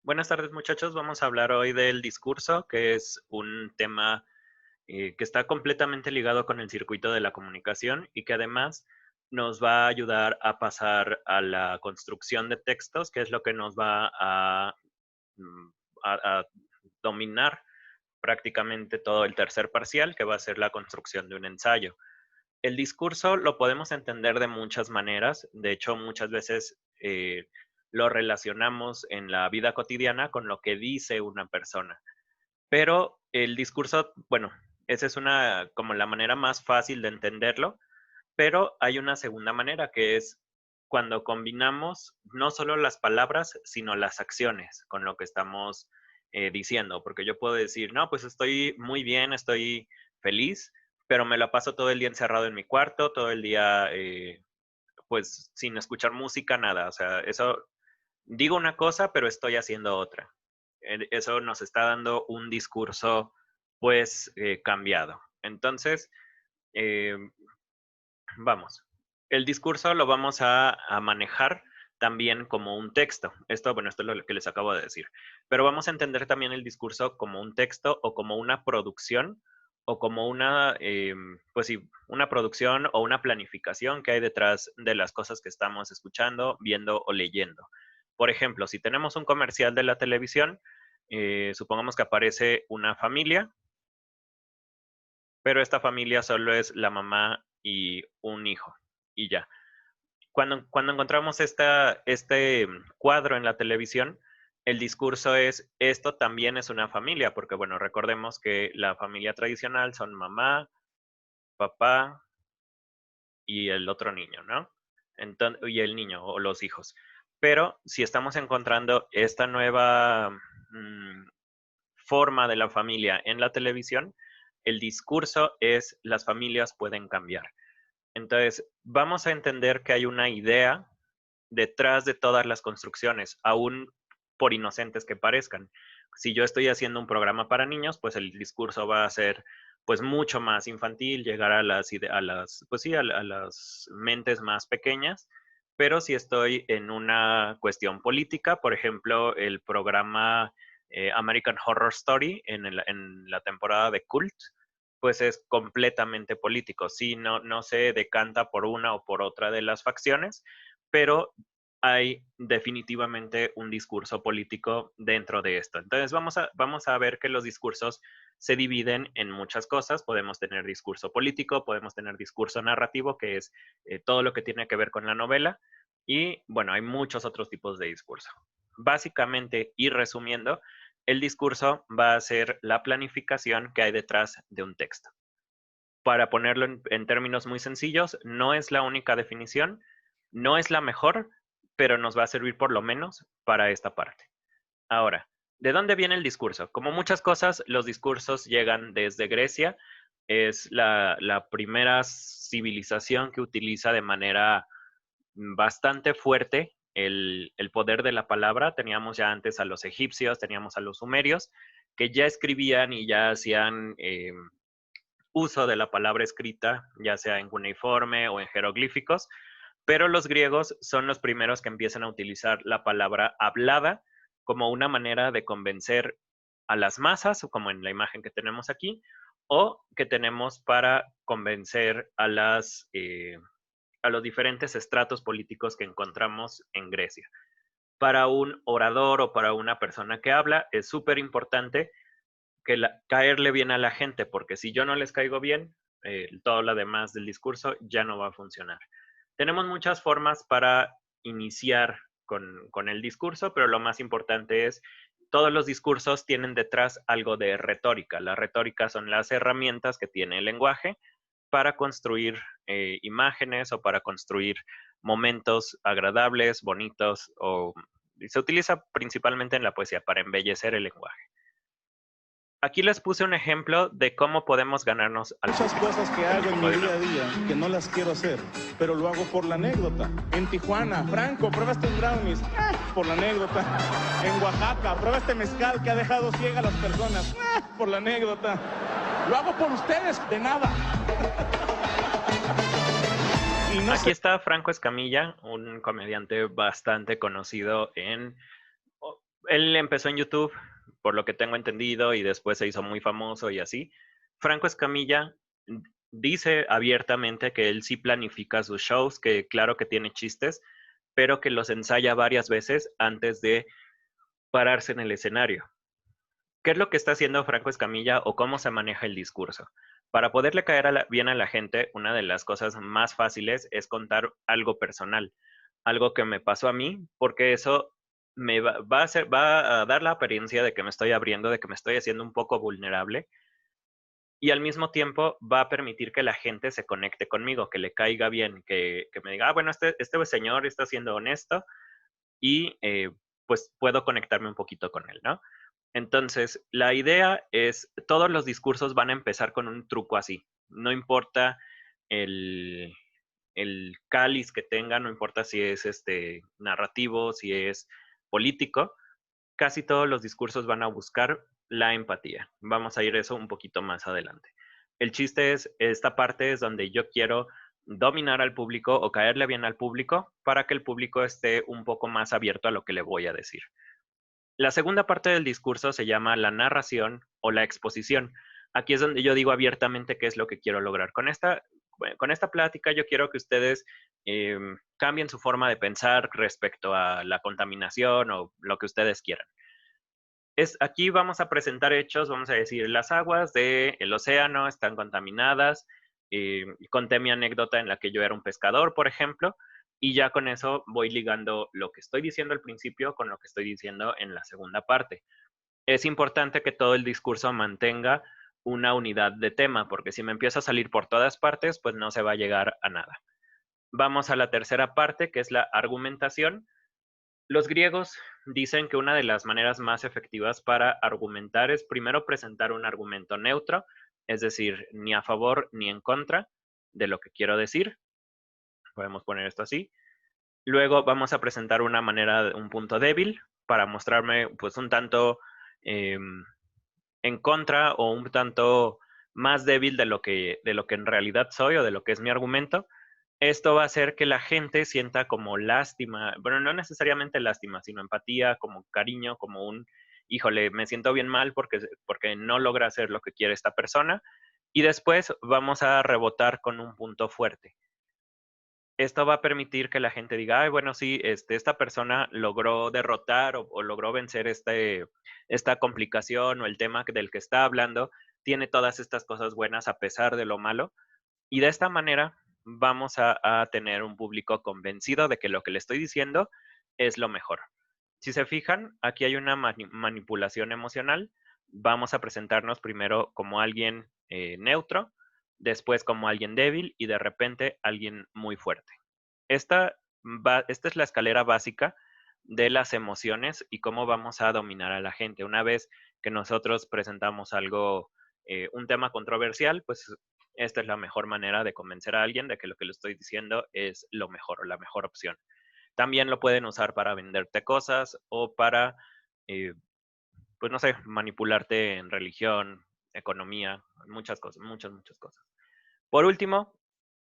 Buenas tardes, muchachos. Vamos a hablar hoy del discurso, que es un tema que está completamente ligado con el circuito de la comunicación y que además nos va a ayudar a pasar a la construcción de textos, que es lo que nos va mm, a dominar prácticamente todo el tercer parcial, que va a ser la construcción de un ensayo. El discurso lo podemos entender de muchas maneras. De hecho, muchas veces lo relacionamos en la vida cotidiana con lo que dice una persona. Pero el discurso, bueno, esa es una como la manera más fácil de entenderlo, pero hay una segunda manera que es cuando combinamos no solo las palabras, sino las acciones con lo que estamos diciendo, porque yo puedo decir, no, pues estoy muy bien, estoy feliz, pero me la paso todo el día encerrado en mi cuarto, todo el día pues sin escuchar música, nada, o sea, eso digo una cosa, pero estoy haciendo otra. Eso nos está dando un discurso pues cambiado. Entonces, eh, vamos, el discurso lo vamos a manejar también como un texto. Esto, bueno, esto es lo que les acabo de decir. Pero vamos a entender también el discurso como un texto o como una producción o como una, pues sí, una producción o una planificación que hay detrás de las cosas que estamos escuchando, viendo o leyendo. Por ejemplo, si tenemos un comercial de la televisión, supongamos que aparece una familia, pero esta familia solo es la mamá y un hijo y ya. Cuando encontramos este cuadro en la televisión, el discurso es, esto también es una familia, porque bueno, recordemos que la familia tradicional son mamá, papá y el otro niño, ¿no? Entonces, y el niño o los hijos. Pero si estamos encontrando esta nueva forma de la familia en la televisión, el discurso es las familias pueden cambiar. Entonces, vamos a entender que hay una idea detrás de todas las construcciones, aún por inocentes que parezcan. Si yo estoy haciendo un programa para niños, pues el discurso va a ser pues mucho más infantil, llegar pues sí, a las mentes más pequeñas, pero si estoy en una cuestión política, por ejemplo, el programa American Horror Story en la temporada de Cult, pues es completamente político. Sí, no se decanta por una o por otra de las facciones, pero hay definitivamente un discurso político dentro de esto. Entonces vamos a ver que los discursos se dividen en muchas cosas. Podemos tener discurso político, podemos tener discurso narrativo, que es todo lo que tiene que ver con la novela. Y bueno, hay muchos otros tipos de discurso. Básicamente, y resumiendo, el discurso va a ser la planificación que hay detrás de un texto. Para ponerlo en términos muy sencillos, no es la única definición, no es la mejor, pero nos va a servir por lo menos para esta parte. Ahora, ¿de dónde viene el discurso? Como muchas cosas, los discursos llegan desde Grecia. Es la primera civilización que utiliza de manera bastante fuerte el poder de la palabra. Teníamos ya antes a los egipcios, teníamos a los sumerios, que ya escribían y ya hacían uso de la palabra escrita, ya sea en cuneiforme o en jeroglíficos, pero los griegos son los primeros que empiezan a utilizar la palabra hablada como una manera de convencer a las masas, como en la imagen que tenemos aquí, o que tenemos para convencer a los diferentes estratos políticos que encontramos en Grecia. Para un orador o para una persona que habla es súper importante caerle bien a la gente, porque si yo no les caigo bien, todo lo demás del discurso ya no va a funcionar. Tenemos muchas formas para iniciar con el discurso, pero lo más importante es, todos los discursos tienen detrás algo de retórica. La retórica son las herramientas que tiene el lenguaje para construir imágenes o para construir momentos agradables, bonitos, o se utiliza principalmente en la poesía para embellecer el lenguaje. Aquí les puse un ejemplo de cómo podemos ganarnos al Muchas público. cosas que hago en mi día a día que no las quiero hacer, pero lo hago por la anécdota. En Tijuana, Franco, prueba estos brownies, por la anécdota. En Oaxaca, prueba este mezcal que ha dejado ciega a las personas, por la anécdota. Lo hago por ustedes, de nada. Y no Aquí está Franco Escamilla, un comediante bastante conocido Él empezó en YouTube, por lo que tengo entendido, y después se hizo muy famoso y así. Franco Escamilla dice abiertamente que él sí planifica sus shows, que claro que tiene chistes, pero que los ensaya varias veces antes de pararse en el escenario. ¿Qué es lo que está haciendo Franco Escamilla o cómo se maneja el discurso? Para poderle caer bien a la gente, una de las cosas más fáciles es contar algo personal, algo que me pasó a mí, porque eso va a dar la apariencia de que me estoy abriendo, de que me estoy haciendo un poco vulnerable, y al mismo tiempo va a permitir que la gente se conecte conmigo, que le caiga bien, que me diga, ah, bueno, este señor está siendo honesto y pues puedo conectarme un poquito con él, ¿no? Entonces, la idea es, todos los discursos van a empezar con un truco así. No importa el, el cáliz que tenga, no importa si es narrativo, si es político, casi todos los discursos van a buscar la empatía. Vamos a ir eso un poquito más adelante. El chiste es, esta parte es donde yo quiero dominar al público o caerle bien al público para que el público esté un poco más abierto a lo que le voy a decir. La segunda parte del discurso se llama la narración o la exposición. Aquí es donde yo digo abiertamente qué es lo que quiero lograr. Con esta plática yo quiero que ustedes cambien su forma de pensar respecto a la contaminación o lo que ustedes quieran. Aquí vamos a presentar hechos, vamos a decir, las aguas del océano están contaminadas. Conté mi anécdota en la que yo era un pescador, por ejemplo, y ya con eso voy ligando lo que estoy diciendo al principio con lo que estoy diciendo en la segunda parte. Es importante que todo el discurso mantenga una unidad de tema, porque si me empiezo a salir por todas partes, pues no se va a llegar a nada. Vamos a la tercera parte, que es la argumentación. Los griegos dicen que una de las maneras más efectivas para argumentar es primero presentar un argumento neutro, es decir, ni a favor ni en contra de lo que quiero decir. Podemos poner esto así. Luego vamos a presentar un punto débil para mostrarme pues un tanto eh, en contra o un tanto más débil de lo que en realidad soy o de lo que es mi argumento. Esto va a hacer que la gente sienta como lástima, bueno, no necesariamente lástima, sino empatía, como cariño, como híjole, me siento bien mal porque no logra hacer lo que quiere esta persona. Y después vamos a rebotar con un punto fuerte. Esto va a permitir que la gente diga, ay, bueno, sí, esta persona logró derrotar o logró vencer esta complicación o el tema del que está hablando, tiene todas estas cosas buenas a pesar de lo malo. Y de esta manera vamos a tener un público convencido de que lo que le estoy diciendo es lo mejor. Si se fijan, aquí hay una manipulación emocional. Vamos a presentarnos primero como alguien neutro, después como alguien débil y de repente alguien muy fuerte. Esta es la escalera básica de las emociones y cómo vamos a dominar a la gente. Una vez que nosotros presentamos algo, un tema controversial, pues esta es la mejor manera de convencer a alguien de que lo que le estoy diciendo es lo mejor o la mejor opción. También lo pueden usar para venderte cosas o para, eh, pues no sé, manipularte en religión, economía, muchas cosas, muchas, muchas cosas. Por último,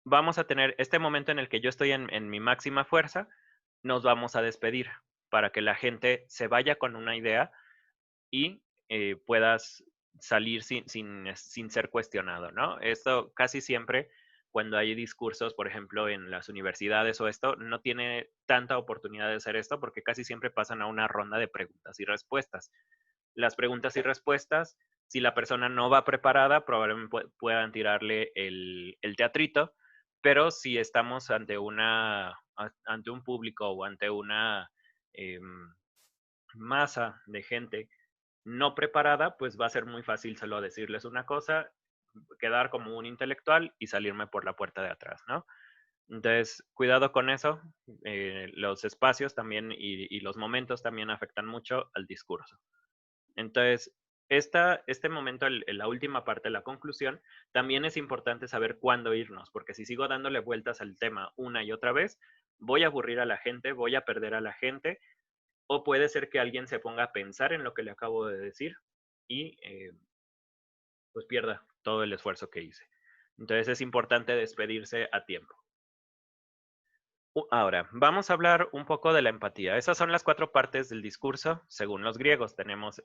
vamos a tener este momento en el que yo estoy en mi máxima fuerza, nos vamos a despedir para que la gente se vaya con una idea y puedas salir sin ser cuestionado, ¿no? Esto casi siempre, cuando hay discursos, por ejemplo, en las universidades o esto, no tiene tanta oportunidad de hacer esto porque casi siempre pasan a una ronda de preguntas y respuestas. Las preguntas y respuestas, si la persona no va preparada, probablemente puedan tirarle el teatrito, pero si estamos ante ante un público o ante una masa de gente no preparada, pues va a ser muy fácil solo decirles una cosa, quedar como un intelectual y salirme por la puerta de atrás, ¿no? Entonces, cuidado con eso. Los espacios también y los momentos también afectan mucho al discurso. Entonces, este momento, la última parte, la conclusión, también es importante saber cuándo irnos, porque si sigo dándole vueltas al tema una y otra vez, voy a aburrir a la gente, voy a perder a la gente, o puede ser que alguien se ponga a pensar en lo que le acabo de decir y pues pierda todo el esfuerzo que hice. Entonces es importante despedirse a tiempo. Ahora, vamos a hablar un poco de la empatía. Esas son las 4 partes del discurso, según los griegos.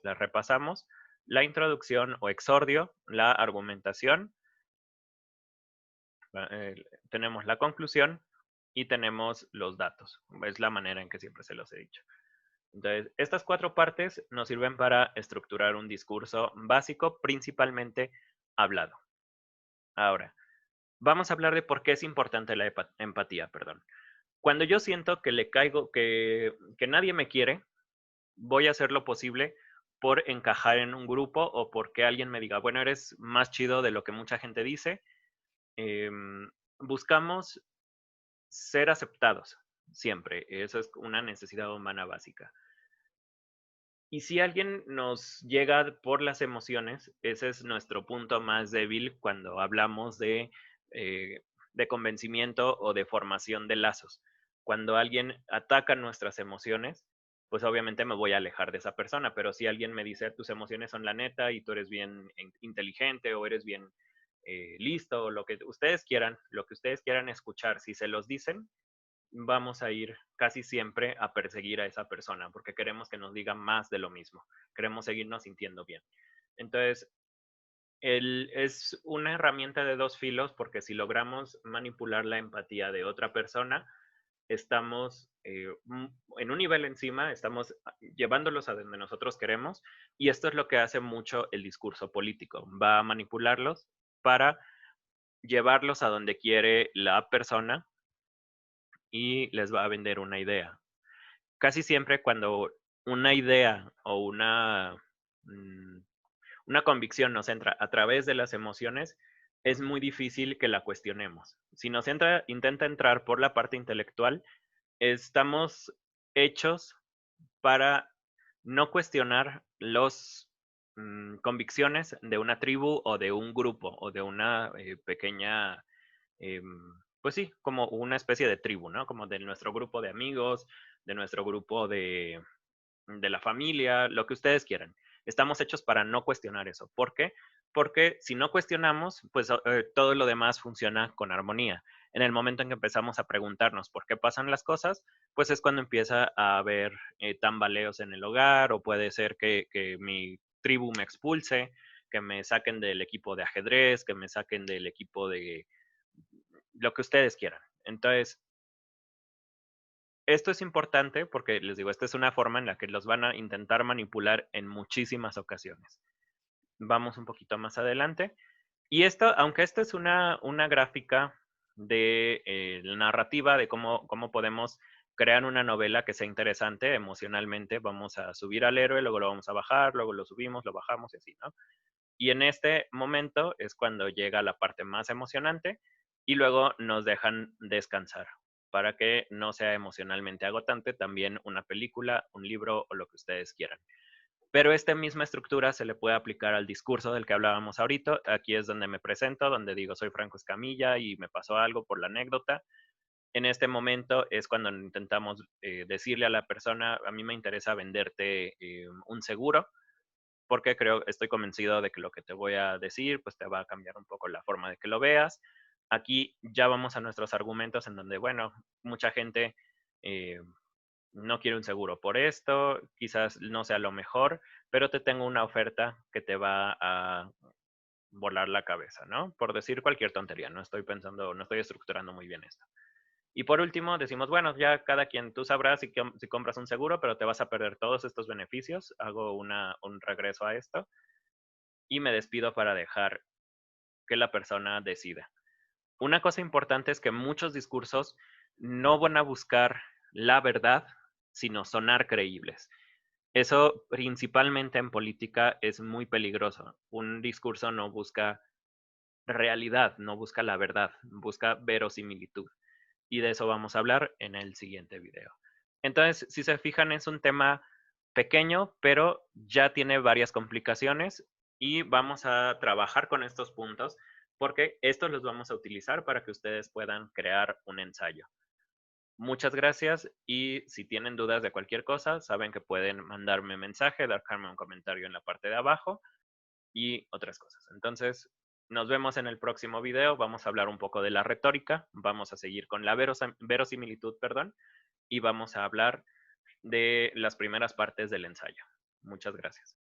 Las repasamos: la introducción o exordio, la argumentación, la- el- tenemos la conclusión y tenemos los datos. Es la manera en que siempre se los he dicho. Entonces, estas 4 partes nos sirven para estructurar un discurso básico, principalmente hablado. Ahora, vamos a hablar de por qué es importante la empatía, perdón. Cuando yo siento que le caigo, que nadie me quiere, voy a hacer lo posible por encajar en un grupo o porque alguien me diga, bueno, eres más chido de lo que mucha gente dice. Buscamos ser aceptados siempre. Eso es una necesidad humana básica. Y si alguien nos llega por las emociones, ese es nuestro punto más débil cuando hablamos eh, de convencimiento o de formación de lazos. Cuando alguien ataca nuestras emociones, pues obviamente me voy a alejar de esa persona, pero si alguien me dice tus emociones son la neta y tú eres bien inteligente o eres bien listo, o lo que ustedes quieran escuchar, si se los dicen, vamos a ir casi siempre a perseguir a esa persona porque queremos que nos diga más de lo mismo, queremos seguirnos sintiendo bien. Entonces, es una herramienta de dos filos porque si logramos manipular la empatía de otra persona, estamos en un nivel encima, estamos llevándolos a donde nosotros queremos y esto es lo que hace mucho el discurso político, va a manipularlos para llevarlos a donde quiere la persona y les va a vender una idea. Casi siempre cuando una idea o mm, una convicción nos entra a través de las emociones, es muy difícil que la cuestionemos. Si intenta entrar por la parte intelectual, estamos hechos para no cuestionar las convicciones de una tribu o de un grupo o de una pequeña, pues sí, como una especie de tribu, ¿no? Como de nuestro grupo de amigos, de nuestro grupo de la familia, lo que ustedes quieran. Estamos hechos para no cuestionar eso. ¿Por qué? Porque si no cuestionamos, pues todo lo demás funciona con armonía. En el momento en que empezamos a preguntarnos por qué pasan las cosas, pues es cuando empieza a haber tambaleos en el hogar o puede ser que mi tribu me expulse, que me saquen del equipo de ajedrez, que me saquen del equipo de lo que ustedes quieran. Entonces, esto es importante porque les digo, esta es una forma en la que los van a intentar manipular en muchísimas ocasiones. Vamos un poquito más adelante. Y esto, aunque esta es una gráfica de la narrativa de cómo podemos crear una novela que sea interesante emocionalmente, vamos a subir al héroe, luego lo vamos a bajar, luego lo subimos, lo bajamos y así, ¿no? Y en este momento es cuando llega la parte más emocionante y luego nos dejan descansar para que no sea emocionalmente agotante también una película, un libro o lo que ustedes quieran. Pero esta misma estructura se le puede aplicar al discurso del que hablábamos ahorita. Aquí es donde me presento, donde digo soy Franco Escamilla y me pasó algo por la anécdota. En este momento es cuando intentamos decirle a la persona, a mí me interesa venderte un seguro porque estoy convencido de que lo que te voy a decir, pues te va a cambiar un poco la forma de que lo veas. Aquí ya vamos a nuestros argumentos en donde, bueno, mucha gente eh, no quiere un seguro por esto, quizás no sea lo mejor, pero te tengo una oferta que te va a volar la cabeza, ¿no? Por decir cualquier tontería, no estoy estructurando muy bien esto. Y por último, decimos, bueno, ya cada quien, tú sabrás si compras un seguro, pero te vas a perder todos estos beneficios. Hago un regreso a esto y me despido para dejar que la persona decida. Una cosa importante es que muchos discursos no van a buscar la verdad, sino sonar creíbles. Eso principalmente en política es muy peligroso. Un discurso no busca realidad, no busca la verdad, busca verosimilitud. Y de eso vamos a hablar en el siguiente video. Entonces, si se fijan, es un tema pequeño, pero ya tiene varias complicaciones y vamos a trabajar con estos puntos porque estos los vamos a utilizar para que ustedes puedan crear un ensayo. Muchas gracias y si tienen dudas de cualquier cosa, saben que pueden mandarme mensaje, dejarme un comentario en la parte de abajo y otras cosas. Entonces, Nos vemos en el próximo video. Vamos a hablar un poco de la retórica. Vamos a seguir con la verosimilitud, perdón, y vamos a hablar de las primeras partes del ensayo. Muchas gracias.